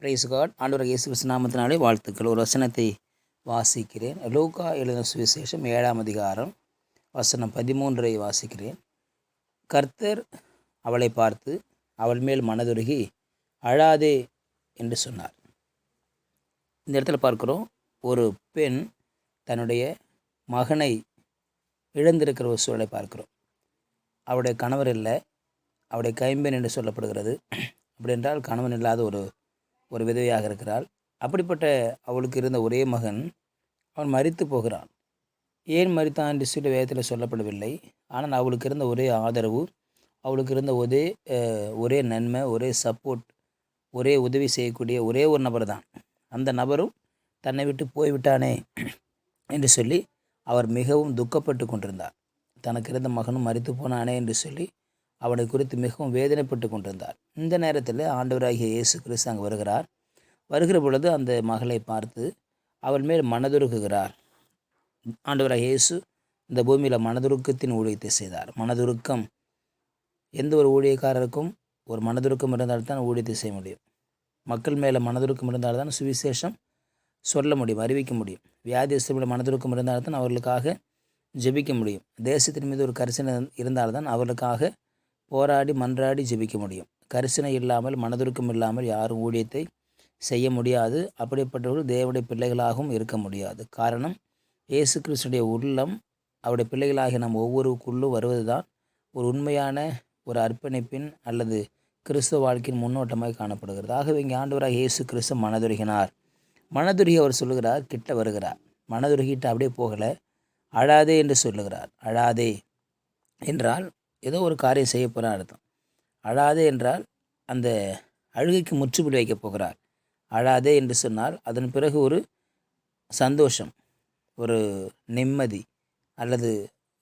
Price God. ஆண்டவராகிய இயேசு கிறிஸ்து நாமத்தினாலே வாழ்த்துக்கள். ஒரு வசனத்தை வாசிக்கிறேன். லூக்கா எழுதின சுவிசேஷம் 7ஆம் அதிகாரம் வசனம் 13 வாசிக்கிறேன். கர்த்தர் அவளை பார்த்து அவள் மேல் மனதுருகி அழாதே என்று சொன்னார். இந்த இடத்துல பார்க்குறோம், ஒரு பெண் தன்னுடைய மகனை இழந்திருக்கிற ஒரு சூழலை பார்க்குறோம். அவருடைய கணவர் இல்லை, அவருடைய கைம்பெண் என்று சொல்லப்படுகிறது. அப்படி என்றால் கணவன் இல்லாத ஒரு விதவையாக இருக்கிறாள். அப்படிப்பட்ட அவளுக்கு இருந்த ஒரே மகன் அவன் மரித்து போகிறான். ஏன் மரித்தான் என்று சொல்லி வேதத்தில் சொல்லப்படவில்லை. ஆனால் அவளுக்கு இருந்த ஒரே ஆதரவு, அவளுக்கு இருந்த ஒரே நன்மை, ஒரே சப்போர்ட், ஒரே உதவி செய்யக்கூடிய ஒரே ஒரு நபர் தான். அந்த நபரும் தன்னை விட்டு போய்விட்டானே என்று சொல்லி அவர் மிகவும் துக்கப்பட்டு கொண்டிருந்தார். தனக்கு இருந்த மகனும் மரித்து போனானே என்று சொல்லி அவனை குறித்து மிகவும் வேதனைப்பட்டு கொண்டிருந்தார். இந்த நேரத்தில் ஆண்டவராகிய இயேசு கிறிஸ்து அங்கே வருகிற பொழுது அந்த மகளை பார்த்து அவள் மேல் மனதுருகுகிறார். ஆண்டவராகிய இயேசு இந்த பூமியில் மனதுருக்கத்தின் ஊழியத்தை செய்தார். மனதுருக்கம் எந்த ஒரு ஊழியக்காரருக்கும் ஒரு மனதுருக்கம் இருந்தால்தான் ஊழியத்தை செய்ய முடியும். மக்கள் மேலே மனதுருக்கம் இருந்தால்தான் சுவிசேஷம் சொல்ல முடியும், அறிவிக்க முடியும். வியாதிஸ்தர் மேலே மனதுருக்கம் இருந்தால்தான் அவர்களுக்காக ஜெபிக்க முடியும். தேசத்தின் மீது ஒரு கரிசனை இருந்தால்தான் அவர்களுக்காக போராடி மன்றாடி ஜெபிக்க முடியும். கரிசனை இல்லாமல், மனதுருக்கம் இல்லாமல் யாரும் ஊழியத்தை செய்ய முடியாது. அப்படிப்பட்டவர்கள் தேவனுடைய பிள்ளைகளாகவும் இருக்க முடியாது. காரணம், இயேசு கிறிஸ்துடைய உள்ளம் அவருடைய பிள்ளைகளாகிய நம் ஒவ்வொருக்குள்ளும் வருவது தான் ஒரு உண்மையான ஒரு அர்ப்பணிப்பின் அல்லது கிறிஸ்துவ வாழ்க்கையின் முன்னோட்டமாக காணப்படுகிறது. ஆகவே இங்கே ஆண்டவராக இயேசு கிறிஸ்து மனதுருகினார். மனதுருகி அவர் சொல்லுகிறார், கிட்ட வருகிறார். மனதுருகிட்டு அப்படியே போகலை, அழாதே என்று சொல்லுகிறார். அழாதே என்றால் ஏதோ ஒரு காரியம் செய்ய போகிறார் அர்த்தம். அழாதே என்றால் அந்த அழுகைக்கு முற்றுப்புள்ளி வைக்கப் போகிறார். அழாதே என்று சொன்னால் அதன் பிறகு ஒரு சந்தோஷம், ஒரு நிம்மதி அல்லது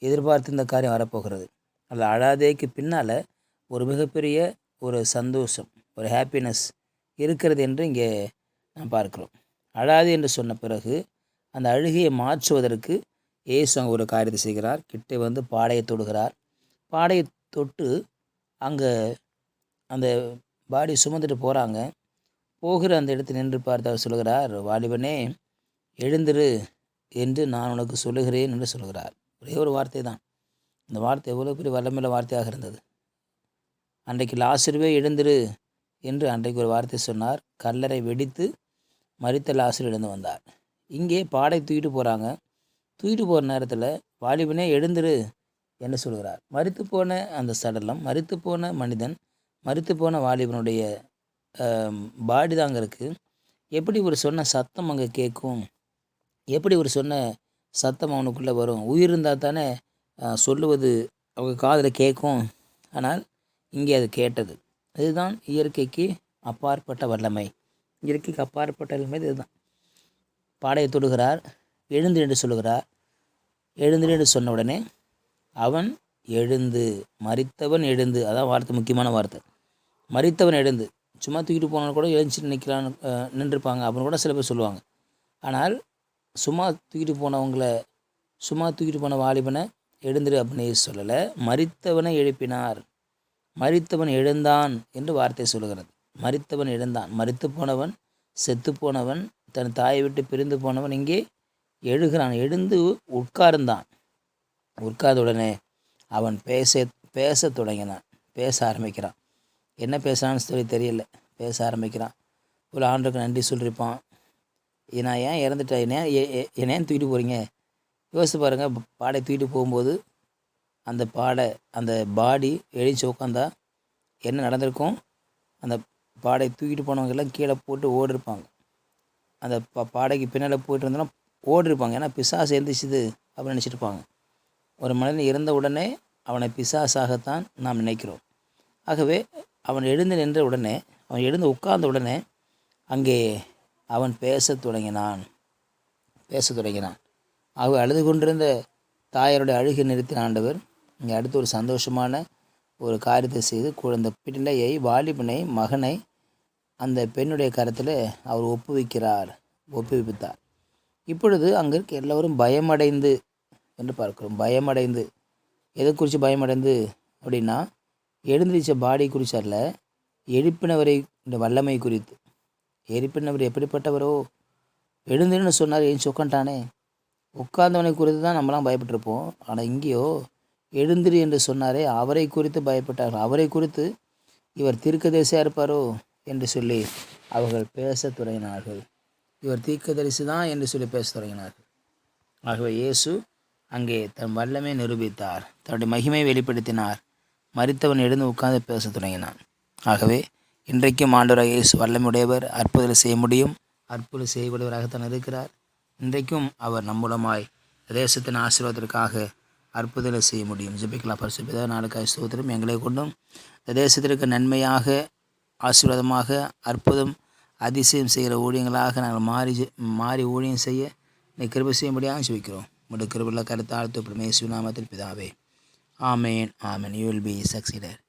எதிர்பார்த்து இந்த காரியம் வரப்போகிறது. அல்ல, அழாதேக்கு பின்னால் ஒரு மிகப்பெரிய ஒரு சந்தோஷம், ஒரு ஹாப்பினஸ் இருக்கிறது என்று இங்கே நாம் பார்க்கிறோம். அழாதே என்று சொன்ன பிறகு அந்த அழுகையை மாற்றுவதற்கு இயேசு அங்கே ஒரு காரியத்தை செய்கிறார். கிட்டே வந்து பாடையை தொடுகிறார். பாடையை தொட்டு அங்கே அந்த பாடி சுமந்துட்டு போகிறாங்க. போகிற அந்த இடத்தில் நின்று பார்த்து அவர் சொல்கிறார், வாலிபனே எழுந்திரு என்று நான் உனக்கு சொல்லுகிறேன் என்று சொல்கிறார். ஒரே ஒரு வார்த்தை தான். இந்த வார்த்தை எவ்வளோ பெரிய வல்லமையுள்ள வார்த்தையாக இருந்தது. அன்றைக்கு லாசருவே எழுந்திரு என்று அன்றைக்கு ஒரு வார்த்தை சொன்னார். கல்லறை வெடித்து மரித்த லாசர் எழுந்து வந்தார். இங்கே பாடை தூக்கிட்டு போகிறாங்க. தூக்கிட்டு போகிற நேரத்தில் வாலிபனே எழுந்திரு என்று சொல்கிறார். மரித்து போன அந்த சடலம், மரித்து போன மனிதன், மரித்து போன வாலிபனுடைய பாடி தாங்க இருக்குது. எப்படி ஒரு சொன்ன சத்தம் அங்கே கேட்கும்? எப்படி ஒரு சொன்ன சத்தம் அவனுக்குள்ளே வரும்? உயிர் இருந்தால் தானே சொல்லுவது அவங்க காதில் கேட்கும். ஆனால் இங்கே அது கேட்டது. இதுதான் இயற்கைக்கு அப்பாற்பட்ட வல்லமை. இயற்கைக்கு அப்பாற்பட்ட வல்லமை இதுதான். பாடையை தொடுகிறார். எழுந்து என்று சொல்லுகிறார். எழுந்து என்று சொன்ன உடனே அவன் எழுந்து, மரித்தவன் எழுந்து, அதான் வார்த்தை, முக்கியமான வார்த்தை. மரித்தவன் எழுந்து. சும்மா தூக்கிட்டு போனவன் கூட எழுந்துச்சு நிற்கலான்னு நின்றுருப்பாங்க அப்படின்னு கூட சில பேர் சொல்லுவாங்க. ஆனால் சும்மா தூக்கிட்டு போன வாலிபனை எழுந்துரு அப்படின்னு சொல்லலை. மரித்தவனை எழுப்பினார். மரித்தவன் எழுந்தான் என்று வார்த்தை சொல்லுகிறது. மரித்தவன் எழுந்தான். மரித்து போனவன், செத்து போனவன், தன் தாயை விட்டு பிரிந்து போனவன் இங்கே எழுகிறான். எழுந்து உட்கார்ந்தான். உட்கார்ந்த உடனே அவன் பேச தொடங்கினான். பேச ஆரம்பிக்கிறான். என்ன பேசுகிறான்னு சொல்லி தெரியல. பேச ஆரம்பிக்கிறான். ஒரு ஆண்டுக்கு நன்றி சொல்லியிருப்பான். நான் ஏன் இறந்துட்டேன், என்னை ஏன் தூக்கிட்டு போகிறீங்க? யோசித்து பாருங்கள். பாடை தூக்கிட்டு போகும்போது அந்த பாடி எழுச்சி உட்காந்தா என்ன நடந்திருக்கும்? அந்த பாடை தூக்கிட்டு போனவங்கெல்லாம் கீழே போட்டு ஓடிருப்பாங்க. அந்த பாடைக்கு பின்னால் போயிட்டு இருந்தோன்னா ஓடிருப்பாங்க. ஏன்னா பிசாசு எழுந்திரிச்சிது அப்படின்னு நினச்சிருப்பாங்க. ஒரு மனிதன் இறந்த உடனே அவனை பிசாசாகத்தான் நாம் நினைக்கிறோம். ஆகவே அவன் எழுந்து நின்ற உடனே, அவன் எழுந்து உட்கார்ந்த உடனே அங்கே அவன் பேசத் தொடங்கினான். ஆகவே அழுது கொண்டிருந்த தாயாருடைய அழுகை நிறுத்தின ஆண்டவர் இங்கே அடுத்து ஒரு சந்தோஷமான ஒரு காரியத்தை செய்து குழந்தை பிள்ளையை, வாலிபனை, மகனை அந்த பெண்ணுடைய கரத்தில் அவர் ஒப்புவித்தார். இப்பொழுது அங்கே இருக்க எல்லோரும் பயமடைந்து என்று பார்க்கிறோம். பயமடைந்து, எதை குறித்து பயமடைந்து அப்படின்னா, எழுந்திரிச்ச பாடி குறித்து அல்ல, எழுப்பினவரை இந்த வல்லமை குறித்து. ஏறிப்பின்னவர் எப்படிப்பட்டவரோ, எழுந்துன்னு சொன்னார், ஏன் உட்காண்டானே. உட்கார்ந்தவனை குறித்து தான் நம்மளாம் பயப்பட்டிருப்போம். ஆனால் இங்கேயோ எழுந்திரு என்று சொன்னாரே, அவரை குறித்து பயப்பட்டார்கள். அவரை குறித்து இவர் தீர்க்கதரிசியாக இருப்பாரோ என்று சொல்லி அவர்கள் பேசத் தொடங்கினார்கள். இவர் தீர்க்கதரிசி தான் என்று சொல்லி பேசத் தொடங்கினார்கள். ஆகவே இயேசு அங்கே தன் வல்லமை நிரூபித்தார், தன்னுடைய மகிமை வெளிப்படுத்தினார். மரித்தவன் எழுந்து உட்கார்ந்து பேசத் தொடங்கினான். ஆகவே இன்றைக்கும் ஆண்டவராக இயேசு வல்லமையுடையவர், அற்புதம் செய்ய முடியும், அற்புதம் செய்யக்கூடியவராகத்தான் இருக்கிறார். இன்றைக்கும் அவர் நம்மூலமாய் தேசத்தின் ஆசீர்வாதத்திற்காக அற்புதங்களை செய்ய முடியும். ஜெபிக்கலாம். பரிசுத்த பிதாவே, நாளுக்காய் ஸ்தோத்திரம். எங்களை கொண்டும் இந்த தேசத்திற்கு நன்மையாக, ஆசீர்வாதமாக, அற்புதம் அதிசயம் செய்கிற ஊழியங்களாக நாங்கள் மாறி ஊழியம் செய்ய நீ கிருபை செய்ய முடியாமல் ஜெபிக்கிறோம். உங்களுடைய கிருபையுள்ள கருத்தாழ்த்து இயேசுவின் நாமத்தில் பிதாவே. ஆமேன், ஆமேன். You will be succeeded.